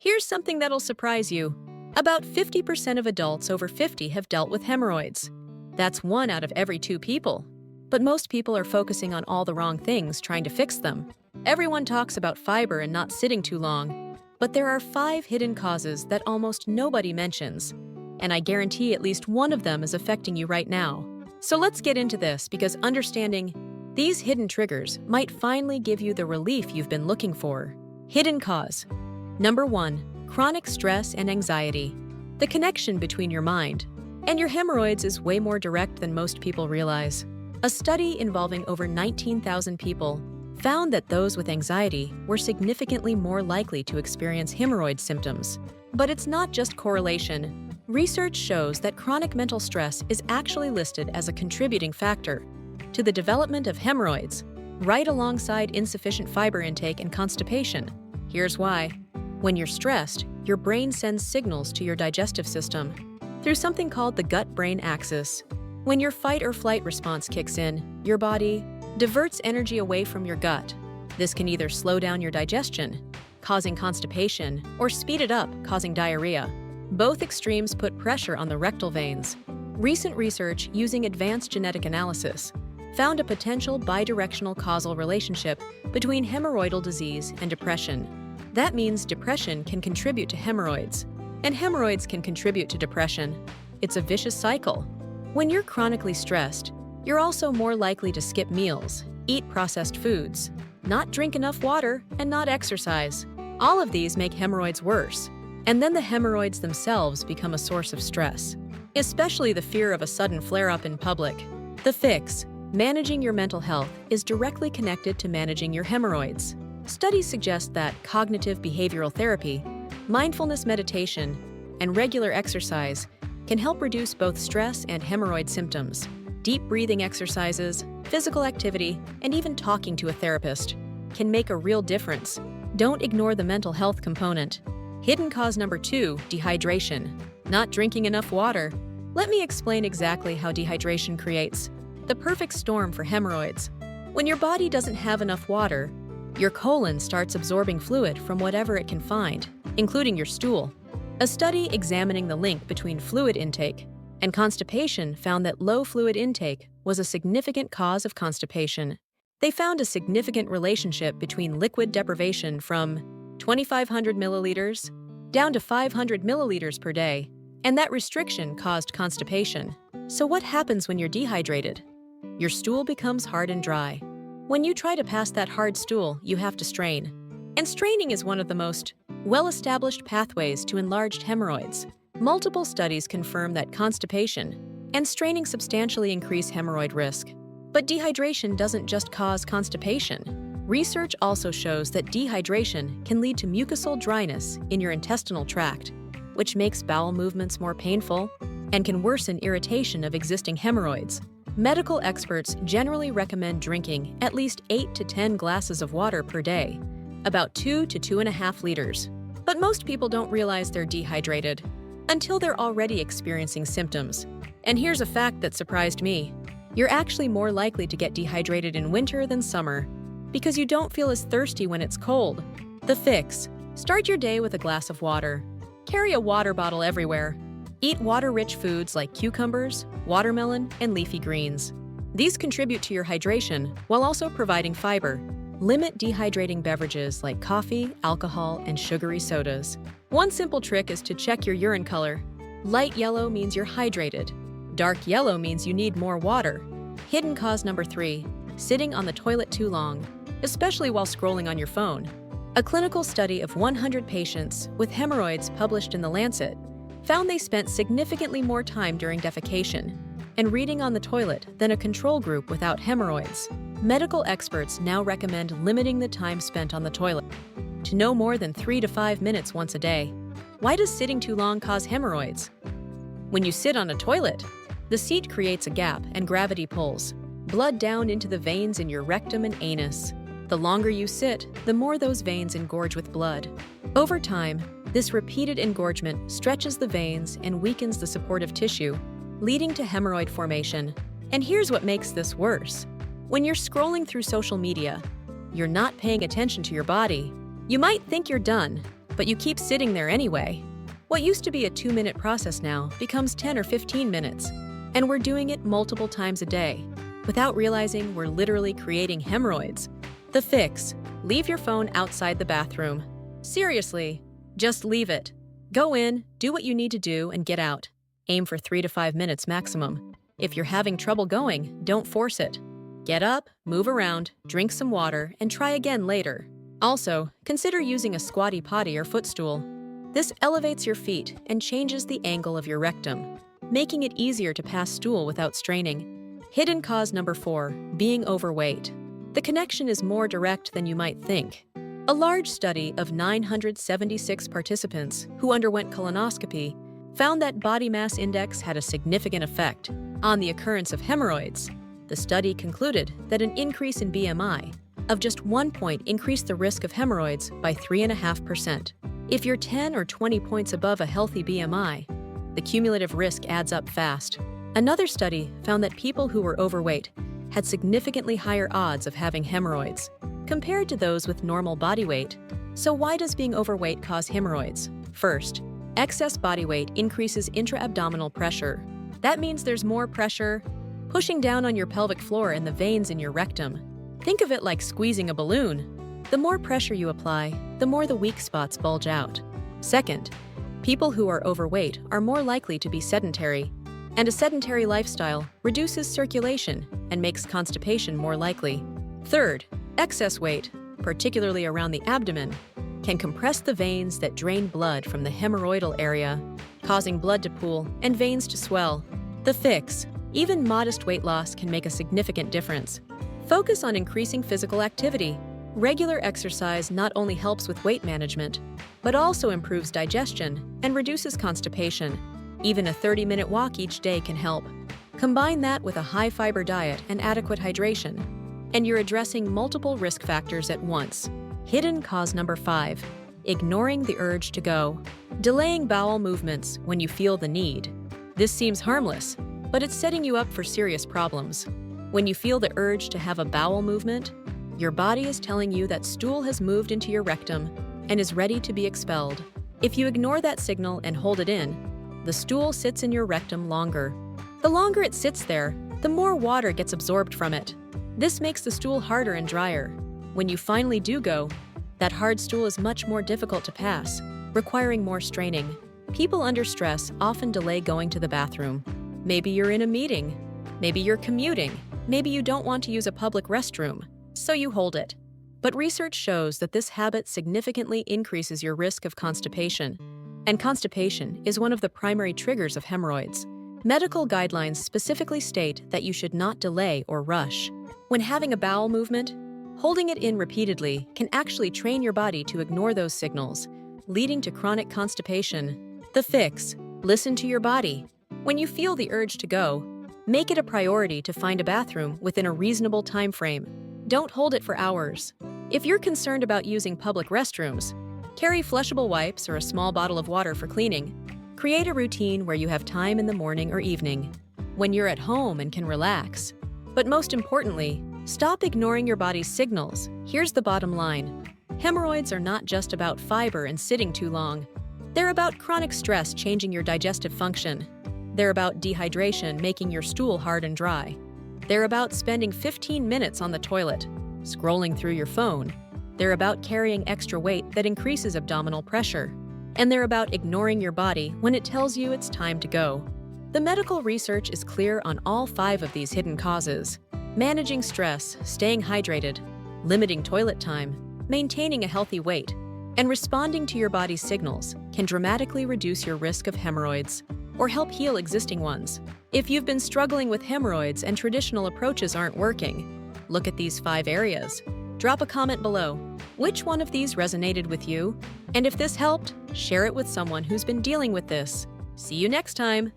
Here's something that'll surprise you. About 50% of adults over 50 have dealt with hemorrhoids. That's 1 out of every 2 people. But most people are focusing on all the wrong things trying to fix them. Everyone talks about fiber and not sitting too long. But there are 5 hidden causes that almost nobody mentions. And I guarantee at least one of them is affecting you right now. So let's get into this, because understanding these hidden triggers might finally give you the relief you've been looking for. Hidden cause. Number 1. Chronic stress and anxiety. The connection between your mind and your hemorrhoids is way more direct than most people realize. A study involving over 19,000 people found that those with anxiety were significantly more likely to experience hemorrhoid symptoms. But it's not just correlation. Research shows that chronic mental stress is actually listed as a contributing factor to the development of hemorrhoids, right alongside insufficient fiber intake and constipation. Here's why. When you're stressed, your brain sends signals to your digestive system through something called the gut-brain axis. When your fight or flight response kicks in, your body diverts energy away from your gut. This can either slow down your digestion, causing constipation, or speed it up, causing diarrhea. Both extremes put pressure on the rectal veins. Recent research using advanced genetic analysis found a potential bidirectional causal relationship between hemorrhoidal disease and depression. That means depression can contribute to hemorrhoids, and hemorrhoids can contribute to depression. It's a vicious cycle. When you're chronically stressed, you're also more likely to skip meals, eat processed foods, not drink enough water, and not exercise. All of these make hemorrhoids worse, and then the hemorrhoids themselves become a source of stress, especially the fear of a sudden flare-up in public. The fix: managing your mental health is directly connected to managing your hemorrhoids. Studies suggest that cognitive behavioral therapy, mindfulness meditation, and regular exercise can help reduce both stress and hemorrhoid symptoms. Deep breathing exercises, physical activity, and even talking to a therapist can make a real difference. Don't ignore the mental health component. Hidden cause number 2, dehydration. Not drinking enough water. Let me explain exactly how dehydration creates the perfect storm for hemorrhoids. When your body doesn't have enough water, your colon starts absorbing fluid from whatever it can find, including your stool. A study examining the link between fluid intake and constipation found that low fluid intake was a significant cause of constipation. They found a significant relationship between liquid deprivation from 2,500 milliliters down to 500 milliliters per day, and that restriction caused constipation. So what happens when you're dehydrated? Your stool becomes hard and dry. When you try to pass that hard stool, you have to strain. And straining is one of the most well-established pathways to enlarged hemorrhoids. Multiple studies confirm that constipation and straining substantially increase hemorrhoid risk. But dehydration doesn't just cause constipation. Research also shows that dehydration can lead to mucosal dryness in your intestinal tract, which makes bowel movements more painful and can worsen irritation of existing hemorrhoids. Medical experts generally recommend drinking at least 8 to 10 glasses of water per day, about 2 to 2.5 liters. But most people don't realize they're dehydrated until they're already experiencing symptoms. And here's a fact that surprised me. You're actually more likely to get dehydrated in winter than summer because you don't feel as thirsty when it's cold. The fix: start your day with a glass of water. Carry a water bottle everywhere. Eat water-rich foods like cucumbers, watermelon, and leafy greens. These contribute to your hydration while also providing fiber. Limit dehydrating beverages like coffee, alcohol, and sugary sodas. One simple trick is to check your urine color. Light yellow means you're hydrated. Dark yellow means you need more water. Hidden cause number 3, sitting on the toilet too long, especially while scrolling on your phone. A clinical study of 100 patients with hemorrhoids published in The Lancet found they spent significantly more time during defecation and reading on the toilet than a control group without hemorrhoids. Medical experts now recommend limiting the time spent on the toilet to no more than 3 to 5 minutes once a day. Why does sitting too long cause hemorrhoids? When you sit on a toilet, the seat creates a gap and gravity pulls blood down into the veins in your rectum and anus. The longer you sit, the more those veins engorge with blood. Over time, this repeated engorgement stretches the veins and weakens the supportive tissue, leading to hemorrhoid formation. And here's what makes this worse. When you're scrolling through social media, you're not paying attention to your body. You might think you're done, but you keep sitting there anyway. What used to be a 2-minute process now becomes 10 or 15 minutes, and we're doing it multiple times a day. Without realizing, we're literally creating hemorrhoids. The fix: leave your phone outside the bathroom. Seriously, just leave it. Go in, do what you need to do, and get out. Aim for 3 to 5 minutes maximum. If you're having trouble going, don't force it. Get up, move around, drink some water, and try again later. Also, consider using a squatty potty or footstool. This elevates your feet and changes the angle of your rectum, making it easier to pass stool without straining. Hidden cause number 4, being overweight. The connection is more direct than you might think. A large study of 976 participants who underwent colonoscopy found that body mass index had a significant effect on the occurrence of hemorrhoids. The study concluded that an increase in BMI of just 1 point increased the risk of hemorrhoids by 3.5%. If you're 10 or 20 points above a healthy BMI, the cumulative risk adds up fast. Another study found that people who were overweight had significantly higher odds of having hemorrhoids compared to those with normal body weight. So why does being overweight cause hemorrhoids? First, excess body weight increases intra-abdominal pressure. That means there's more pressure pushing down on your pelvic floor and the veins in your rectum. Think of it like squeezing a balloon. The more pressure you apply, the more the weak spots bulge out. Second, people who are overweight are more likely to be sedentary, and a sedentary lifestyle reduces circulation and makes constipation more likely. Third, excess weight, particularly around the abdomen, can compress the veins that drain blood from the hemorrhoidal area, causing blood to pool and veins to swell. The fix: even modest weight loss can make a significant difference. Focus on increasing physical activity. Regular exercise not only helps with weight management, but also improves digestion and reduces constipation. Even a 30-minute walk each day can help. Combine that with a high-fiber diet and adequate hydration, and you're addressing multiple risk factors at once. Hidden cause number 5, ignoring the urge to go. Delaying bowel movements when you feel the need. This seems harmless, but it's setting you up for serious problems. When you feel the urge to have a bowel movement, your body is telling you that stool has moved into your rectum and is ready to be expelled. If you ignore that signal and hold it in, the stool sits in your rectum longer. The longer it sits there, the more water gets absorbed from it. This makes the stool harder and drier. When you finally do go, that hard stool is much more difficult to pass, requiring more straining. People under stress often delay going to the bathroom. Maybe you're in a meeting. Maybe you're commuting. Maybe you don't want to use a public restroom, so you hold it. But research shows that this habit significantly increases your risk of constipation, and constipation is one of the primary triggers of hemorrhoids. Medical guidelines specifically state that you should not delay or rush. When having a bowel movement, holding it in repeatedly can actually train your body to ignore those signals, leading to chronic constipation. The fix: listen to your body. When you feel the urge to go, make it a priority to find a bathroom within a reasonable time frame. Don't hold it for hours. If you're concerned about using public restrooms, carry flushable wipes or a small bottle of water for cleaning. Create a routine where you have time in the morning or evening, when you're at home and can relax. But most importantly, stop ignoring your body's signals. Here's the bottom line: hemorrhoids are not just about fiber and sitting too long. They're about chronic stress changing your digestive function. They're about dehydration making your stool hard and dry. They're about spending 15 minutes on the toilet, scrolling through your phone. They're about carrying extra weight that increases abdominal pressure. And they're about ignoring your body when it tells you it's time to go. The medical research is clear on all 5 of these hidden causes. Managing stress, staying hydrated, limiting toilet time, maintaining a healthy weight, and responding to your body's signals can dramatically reduce your risk of hemorrhoids or help heal existing ones. If you've been struggling with hemorrhoids and traditional approaches aren't working, look at these 5 areas. Drop a comment below. Which one of these resonated with you? And if this helped, share it with someone who's been dealing with this. See you next time!